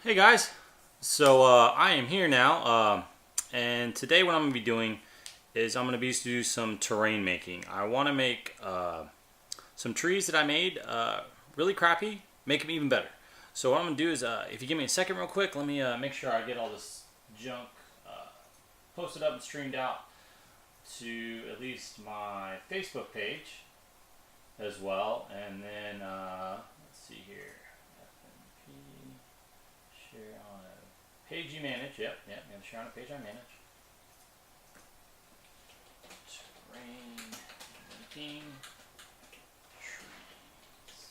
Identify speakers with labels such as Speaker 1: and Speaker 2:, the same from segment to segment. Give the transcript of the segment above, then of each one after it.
Speaker 1: Hey guys, so I am here now, and today what I'm going to be doing is I'm going to be used to do some terrain making. I want to make some trees that I made really crappy, make them even better. So what I'm going to do is, if you give me a second real quick, let me make sure I get all this junk posted up and streamed out to at least my Facebook page as well, and then let's see here. Share on a page you manage. Yep, I'm going to share on a page I manage. Terrain, making, trees.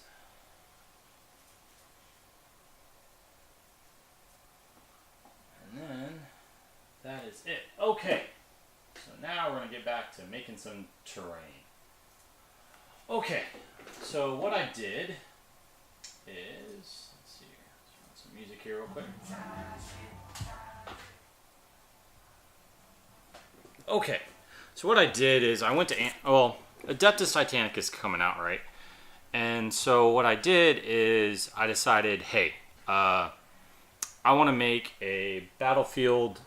Speaker 1: And then, that is it. Okay, so now we're going to get back to making some terrain. Okay, so what I did is, some music here real quick. Okay, so what I did is I went to, Adeptus Titanic is coming out, right? And so what I did is I decided, hey, I want to make a battlefield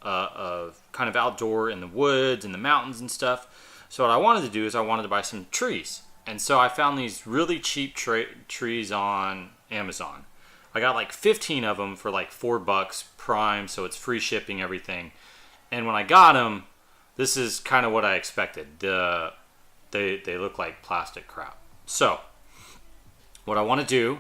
Speaker 1: of kind of outdoor in the woods and the mountains and stuff. So what I wanted to do is I wanted to buy some trees. And so I found these really cheap trees on Amazon. I got like 15 of them for like $4 Prime, so it's free shipping, everything. And when I got them, this is kind of what I expected. They look like plastic crap. So what I want to do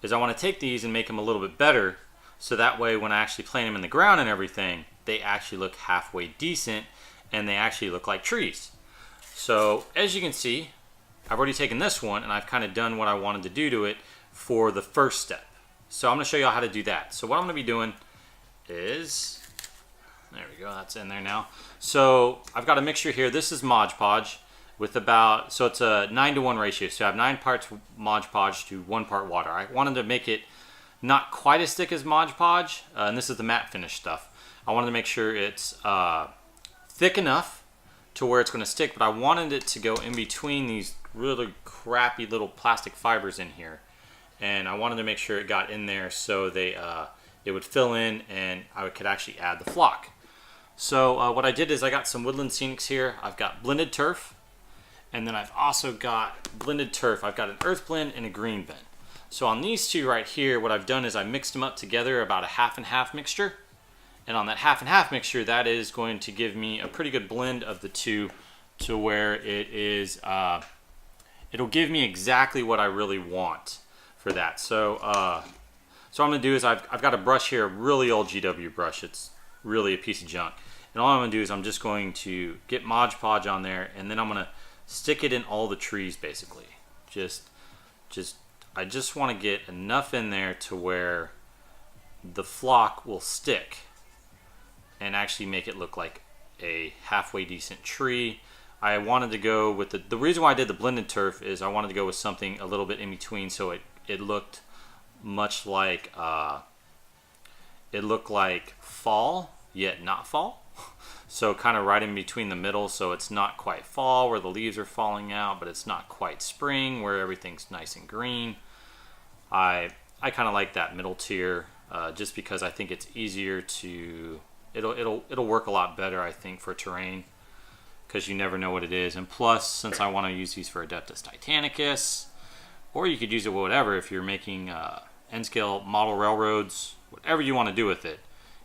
Speaker 1: is I want to take these and make them a little bit better, so that way when I actually plant them in the ground and everything, they actually look halfway decent and they actually look like trees. So as you can see, I've already taken this one and I've kind of done what I wanted to do to it for the first step. So I'm going to show you how to do that. So what I'm going to be doing is, there we go, that's in there now. So I've got a mixture here. This is Modge Podge with about, so it's a 9-to-1 ratio. So I have 9 parts Modge Podge to 1 part water. I wanted to make it not quite as thick as Modge Podge, and this is the matte finish stuff. I wanted to make sure it's thick enough to where it's going to stick, but I wanted it to go in between these really crappy little plastic fibers in here. And I wanted to make sure it got in there so it would fill in and I could actually add the flock. So what I did is I got some woodland scenics here. I've got blended turf, and then I've also got blended turf. I've got an earth blend and a green blend. So on these two right here, what I've done is I mixed them up together, about a half and half mixture. And on that half and half mixture, that is going to give me a pretty good blend of the two, to where it is, it'll give me exactly what I really want for that. So so what I'm going to do is I've got a brush here, a really old GW brush. It's really a piece of junk. And all I'm going to do is I'm just going to get Modge Podge on there, and then I'm going to stick it in all the trees basically. I just want to get enough in there to where the flock will stick and actually make it look like a halfway decent tree. I wanted to go with the reason why I did the blended turf is I wanted to go with something a little bit in between, so it looked much like fall yet not fall. So kind of right in between the middle, so it's not quite fall where the leaves are falling out, but it's not quite spring where everything's nice and green. I kind of like that middle tier, just because I think it's easier to, it'll work a lot better, I think, for terrain, because you never know what it is. And plus, since I want to use these for Adeptus Titanicus, or you could use it with whatever, if you're making N-scale model railroads, whatever you want to do with it,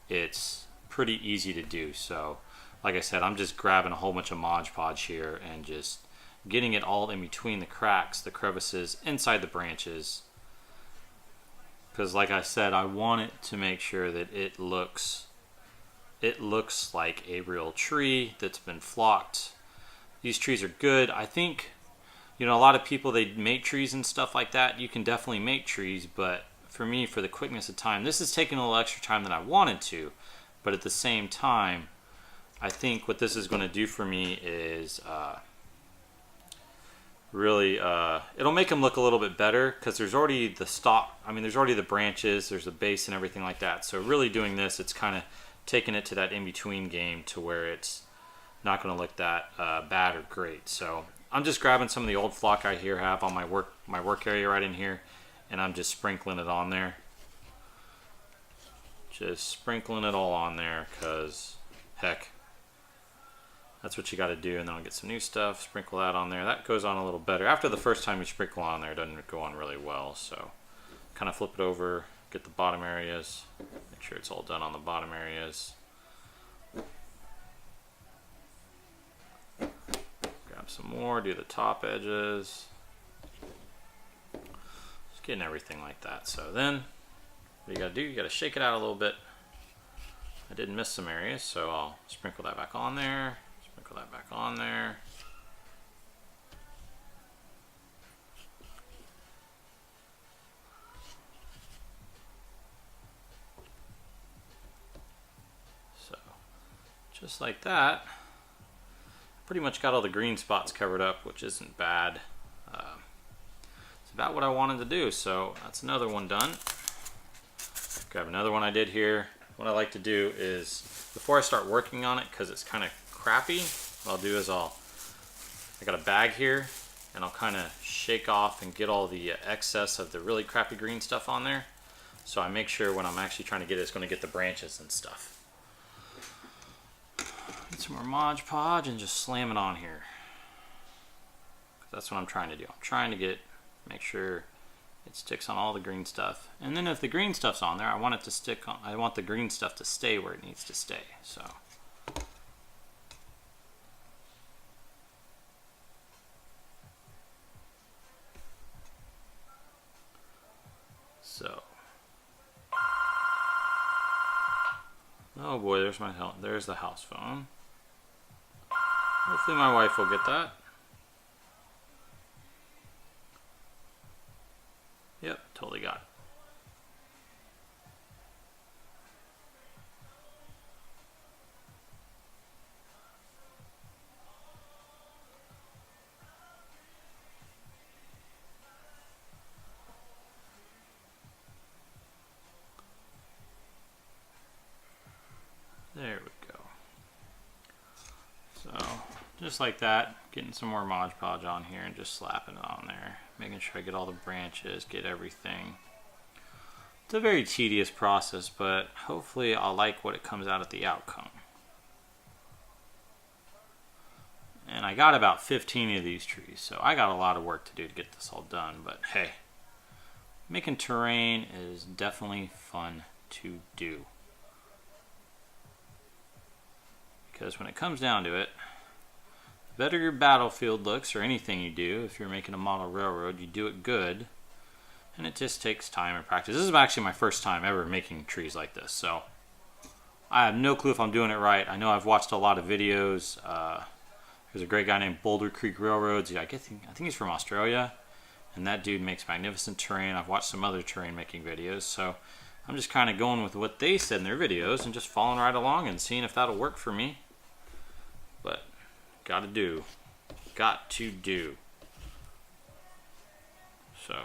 Speaker 1: it's pretty easy to do. So like I said, I'm just grabbing a whole bunch of Modge Podge here and just getting it all in between the cracks, the crevices, inside the branches, because like I said, I want it to make sure that it looks like a real tree that's been flocked. These trees are good. I think, a lot of people, they make trees and stuff like that. You can definitely make trees, but for me, for the quickness of time, this is taking a little extra time than I wanted to, but at the same time, I think what this is going to do for me is really, it'll make them look a little bit better, because there's already the stalk, there's already the branches, there's the base and everything like that. So really doing this, it's kind of taking it to that in-between game to where it's not going to look that bad or great. So I'm just grabbing some of the old flock I here have on my work area right in here, and I'm just sprinkling it on there. Just sprinkling it all on there because, heck, that's what you got to do. And then I'll get some new stuff, sprinkle that on there. That goes on a little better. After the first time you sprinkle on there, it doesn't go on really well. So kind of flip it over, get the bottom areas, make sure it's all done on the bottom areas. Grab some more, do the top edges. Just getting everything like that. So then what you got to do, you got to shake it out a little bit. I did miss some areas, so I'll sprinkle that back on there. Sprinkle that back on there. So, just like that. Pretty much got all the green spots covered up, which isn't bad. It's about what I wanted to do, so that's another one done. Grab another one I did here. What I like to do is, before I start working on it, because it's kind of crappy, what I'll do is I got a bag here, and I'll kind of shake off and get all the excess of the really crappy green stuff on there. So I make sure when I'm actually trying to get it, it's going to get the branches and stuff. Get some more Modge Podge and just slam it on here. That's what I'm trying to do. I'm trying to make sure it sticks on all the green stuff. And then if the green stuff's on there, I want it to stick on, I want the green stuff to stay where it needs to stay. So oh boy, there's the house phone. Hopefully my wife will get that. Yep, totally got it. There we go. So, just like that, getting some more Modge Podge on here and just slapping it on there. Making sure I get all the branches, get everything. It's a very tedious process, but hopefully I'll like what it comes out at the outcome. And I got about 15 of these trees, so I got a lot of work to do to get this all done, but hey, making terrain is definitely fun to do. Because when it comes down to it, the better your battlefield looks, or anything you do, if you're making a model railroad, you do it good, and it just takes time and practice. This is actually my first time ever making trees like this, so I have no clue if I'm doing it right. I know I've watched a lot of videos. There's a great guy named Boulder Creek Railroads. I think he's from Australia, and that dude makes magnificent terrain. I've watched some other terrain making videos, so I'm just kind of going with what they said in their videos and just following right along and seeing if that'll work for me. But got to do. So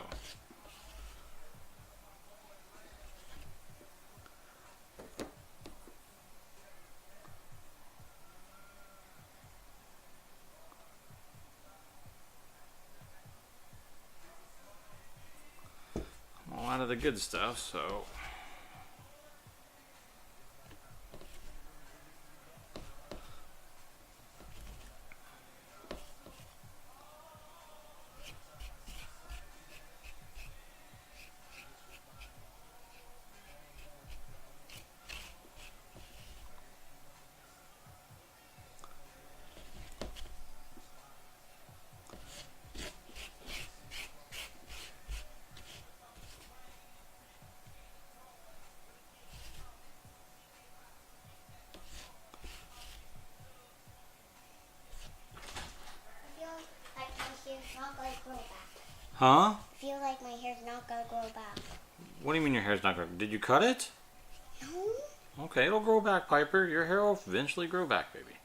Speaker 1: a lot of the good stuff, so huh?
Speaker 2: I feel like my hair's not gonna grow back.
Speaker 1: What do you mean your hair's not growing? Did you cut it?
Speaker 2: No.
Speaker 1: Okay, it'll grow back, Piper. Your hair will eventually grow back, baby.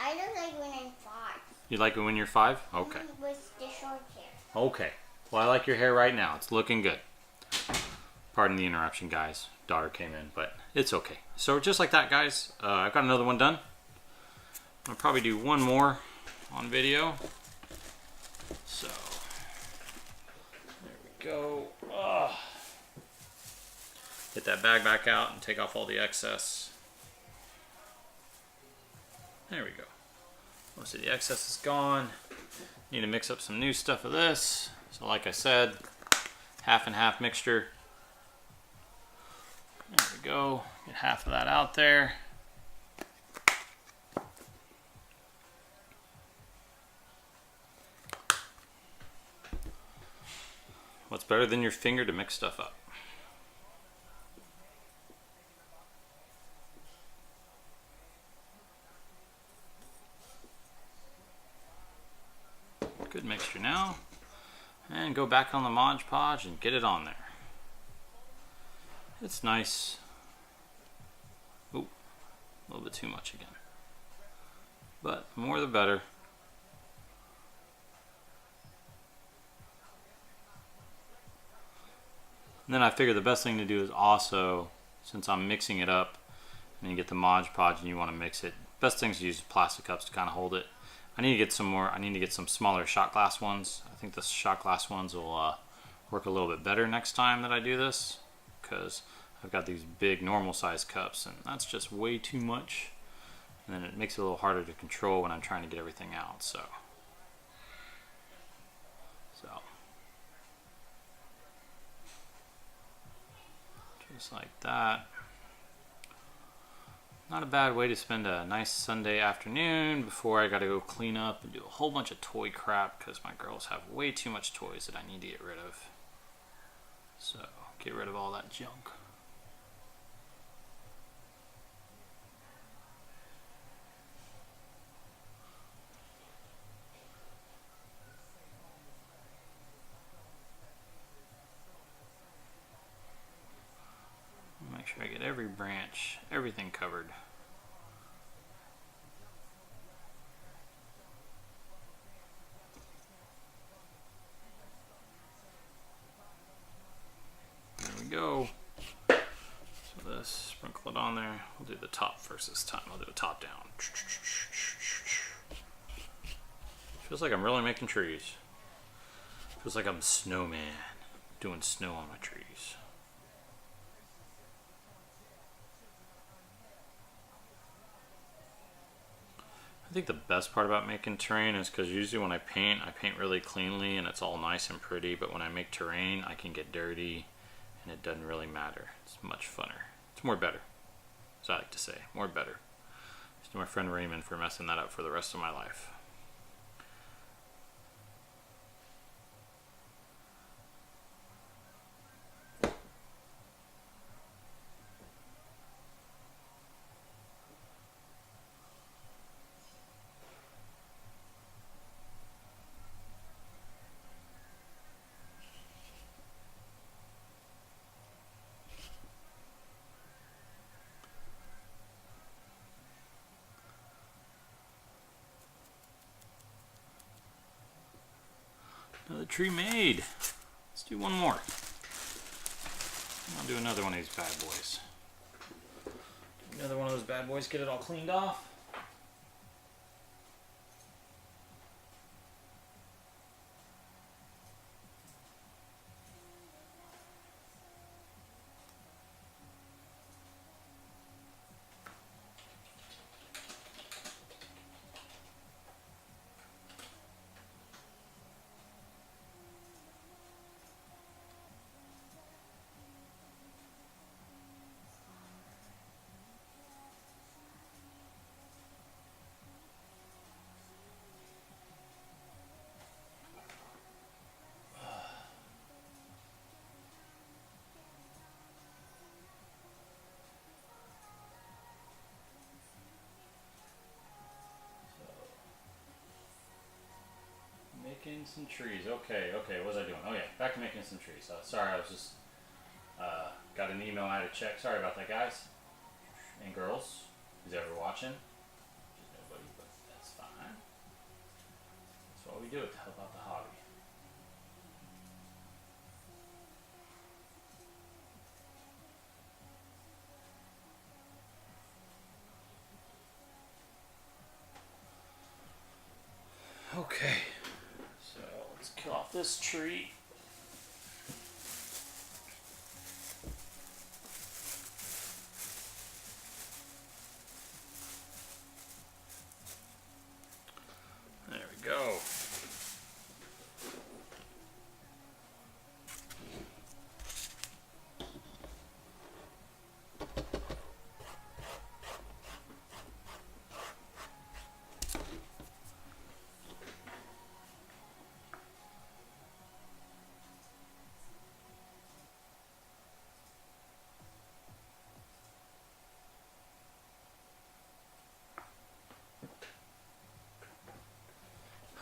Speaker 2: I don't like when I'm 5.
Speaker 1: You like it when you're 5? Okay.
Speaker 2: With the short hair.
Speaker 1: Okay. Well, I like your hair right now. It's looking good. Pardon the interruption, guys. Daughter came in, but it's okay. So just like that, guys, I've got another one done. I'll probably do one more on video. So, there we go. Get that bag back out and take off all the excess. There we go. Most of the excess is gone. Need to mix up some new stuff with this. So like I said, half and half mixture. There we go. Get half of that out there. What's better than your finger to mix stuff up? Good mixture now. And go back on the Modge Podge and get it on there. It's nice. Ooh, a little bit too much again. But the more the better. And then I figure the best thing to do is also, since I'm mixing it up, and you get the Modge Podge and you want to mix it, best thing is to use plastic cups to kind of hold it. I need to get some more. I need to get some smaller shot glass ones. I think the shot glass ones will work a little bit better next time that I do this, because I've got these big normal size cups and that's just way too much. And then it makes it a little harder to control when I'm trying to get everything out. So. Just like that. Not a bad way to spend a nice Sunday afternoon before I gotta go clean up and do a whole bunch of toy crap because my girls have way too much toys that I need to get rid of. So, get rid of all that junk. Make sure I get every branch, everything covered. There we go. So this, sprinkle it on there. We'll do the top first this time. I'll do the top down. Feels like I'm really making trees. Feels like I'm a snowman, doing snow on my trees. I think the best part about making terrain is because usually when I paint really cleanly and it's all nice and pretty, but when I make terrain, I can get dirty and it doesn't really matter. It's much funner. It's more better, as I like to say, more better. Thanks to my friend Raymond for messing that up for the rest of my life. Another tree made. Let's do one more. I'll do another one of these bad boys. Another one of those bad boys, get it all cleaned off. Making some trees. Okay, what was I doing? Oh yeah, back to making some trees. Sorry, I was just, got an email I had to check. Sorry about that, guys. And girls, who's ever watching. Just nobody, but that's fine. That's what we do it to help out the hobby. Okay. Kill off this tree.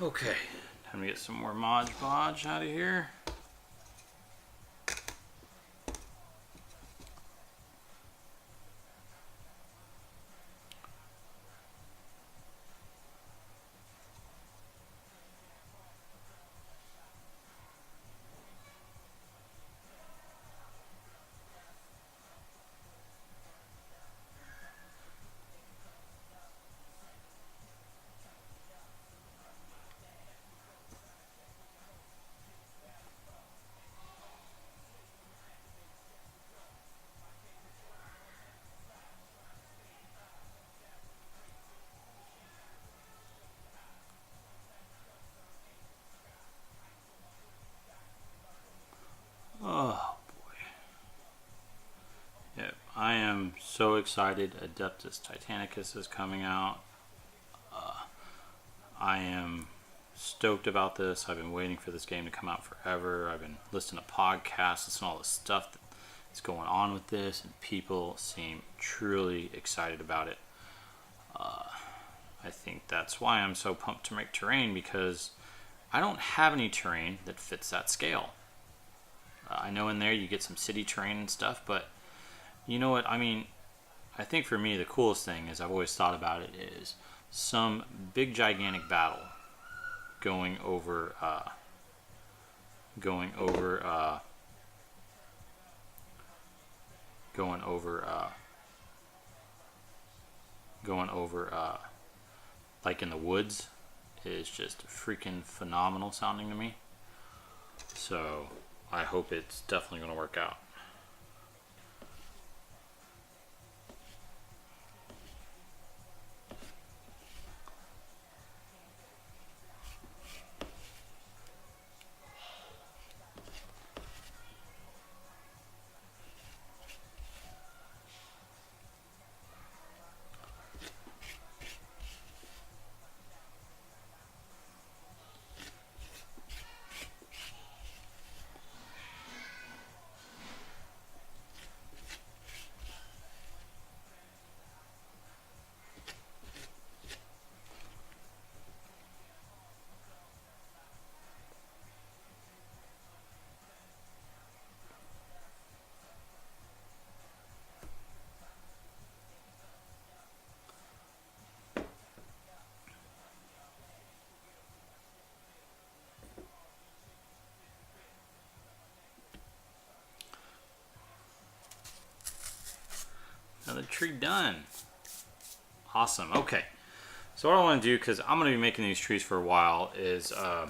Speaker 1: Okay, time to get some more Modge Podge out of here. Oh boy. Yep, I am so excited. Adeptus Titanicus is coming out. I am stoked about this. I've been waiting for this game to come out forever. I've been listening to podcasts, listening to all the stuff that's going on with this, and people seem truly excited about it. I think that's why I'm so pumped to make terrain, because I don't have any terrain that fits that scale. I know in there you get some city terrain and stuff, but you know what? I mean, I think for me the coolest thing is, I've always thought about it, is some big gigantic battle going over like in the woods is just freaking phenomenal sounding to me. So I hope it's definitely going to work out. Another tree done. Awesome. Okay. So what I want to do, because I'm going to be making these trees for a while, is I'm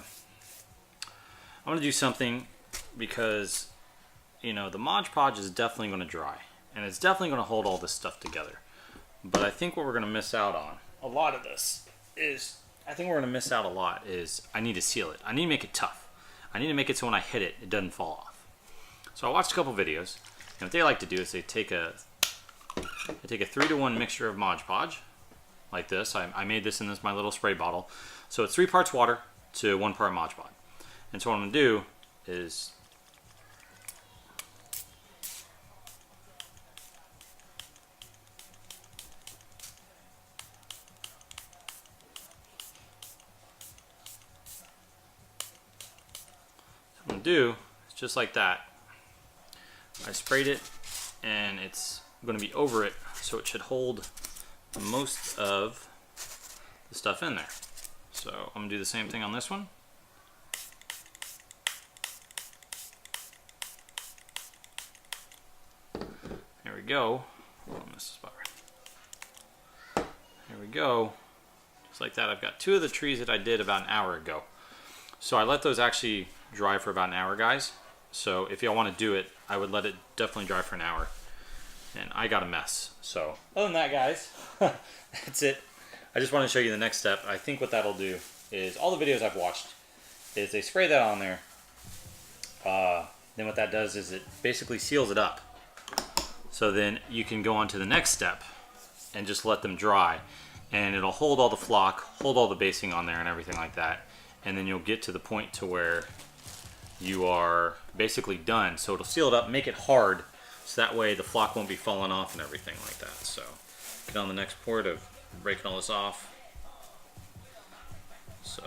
Speaker 1: going to do something, because the Modge Podge is definitely going to dry, and it's definitely going to hold all this stuff together. But I think what we're going to miss out on a lot of this is, I need to seal it. I need to make it tough. I need to make it so when I hit it, it doesn't fall off. So I watched a couple videos, and what they like to do is they take a 3-to-1 mixture of Modge Podge, like this. I made this in my little spray bottle. So it's 3 parts water to 1 part Modge Podge. And so what I'm going to do is just like that. I sprayed it, and it's going to be over it, so it should hold most of the stuff in there. So I'm going to do the same thing on this one. There we go. Oh, I missed the spot right. There we go. Just like that. I've got 2 of the trees that I did about an hour ago. So I let those actually dry for about an hour, guys. So if y'all want to do it, I would let it definitely dry for an hour. And I got a mess. So other than that, guys, that's it. I just want to show you the next step. I think what that'll do is, all the videos I've watched is they spray that on there. Then what that does is it basically seals it up. So then you can go on to the next step and just let them dry. And it'll hold all the flock, hold all the basing on there and everything like that. And then you'll get to the point to where you are basically done. So it'll seal it up, make it hard, so that way the flock won't be falling off and everything like that. So get on the next port of breaking all this off. So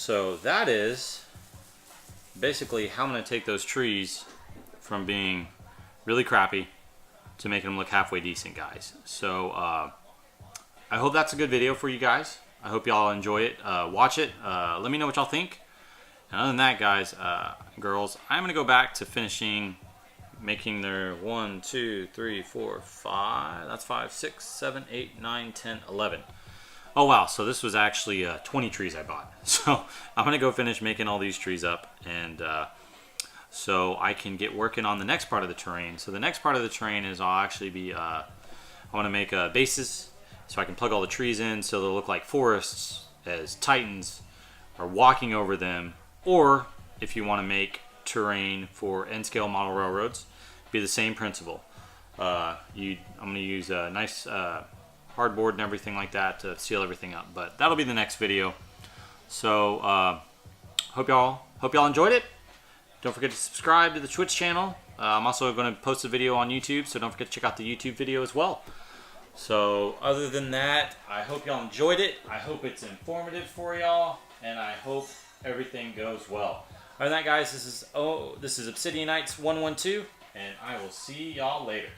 Speaker 1: So that is basically how I'm going to take those trees from being really crappy to making them look halfway decent, guys. So I hope that's a good video for you guys. I hope y'all enjoy it. Watch it. Let me know what y'all think. And other than that, guys, girls, I'm going to go back to finishing making their 1, 2, 3, 4, 5. That's 5, 6, 7, 8, 9, 10, 11. Oh, wow. So this was actually 20 trees I bought. So I'm going to go finish making all these trees up. And so I can get working on the next part of the terrain. So the next part of the terrain is I'll actually be, I want to make bases so I can plug all the trees in so they'll look like forests as Titans are walking over them. Or if you want to make terrain for N-scale model railroads, be the same principle. I'm going to use a nice hardboard and everything like that to seal everything up. But that'll be the next video. So hope y'all enjoyed it. Don't forget to subscribe to the Twitch channel. I'm also going to post a video on YouTube, so don't forget to check out the YouTube video as well. So other than that, I hope y'all enjoyed it. I hope it's informative for y'all, and I hope everything goes well. Other than that, guys, this is Obsidianites 112, and I will see y'all later.